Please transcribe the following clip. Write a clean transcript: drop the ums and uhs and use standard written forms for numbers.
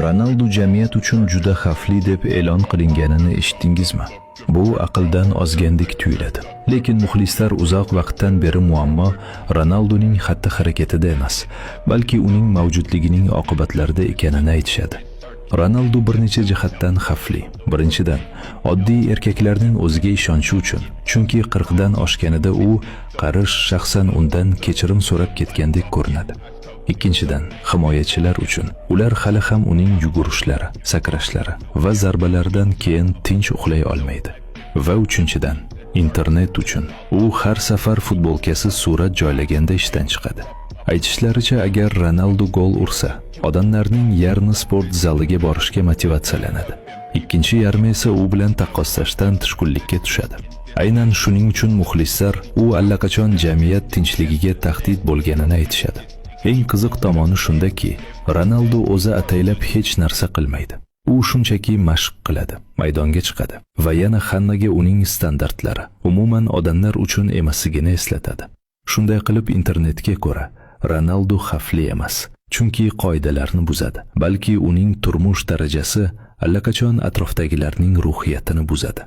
Ronaldo jamiyat uchun juda xavfli deb e'lon qilinganini eshitdingizmi? Bu aqldan ozgandek tuyuladi. Lekin muxlislar uzoq vaqtdan beri muammo Ronaldoning xatti-harakatida emas, balki uning mavjudligining oqibatlarida ekanini aytishadi. Ronaldo bir necha jihatdan xavfli. Birinchidan, oddiy erkaklarning o'ziga ishonchi uchun. Chunki 40 dan oshganida u qarish shaxsan undan kechirim so'rab ketgandek ko'rinadi. Ikkinchidan, himoyachilar uchun. Ular hali ham uning yugurishlari, sakrashlari va zarbalaridan keyin tinch uxlay olmaydi. Va uchinchidan, internet uchun. U har safar futbolkasiz surat joylaganda ishdan chiqadi. Aytishlaricha, agar Ronaldo gol ursa, odamlarning yarmi sport zaliga borishga motivatsiyalanadi. Ikkinchi yarmi esa u bilan taqqoslashdan tushkunlikka tushadi. Aynan shuning uchun muxlislar u allaqachon jamiyat tinchligiga tahdid bo'lganini aytishadi. Eng qiziq tomoni shundaki, Ronaldo o'zi ataylab hech narsa qilmaydi. U shunchaki mashq qiladi, maydonga chiqadi va yana hammaga uning standartlari umuman odamlar uchun emasligini eslatadi. Shunday qilib internetga ko'ra Ronaldo xavfli emas, chunki qoidalarni buzadi, balki uning turmush darajasi allaqachon atrofdagilarning ruhiyatini buzadi.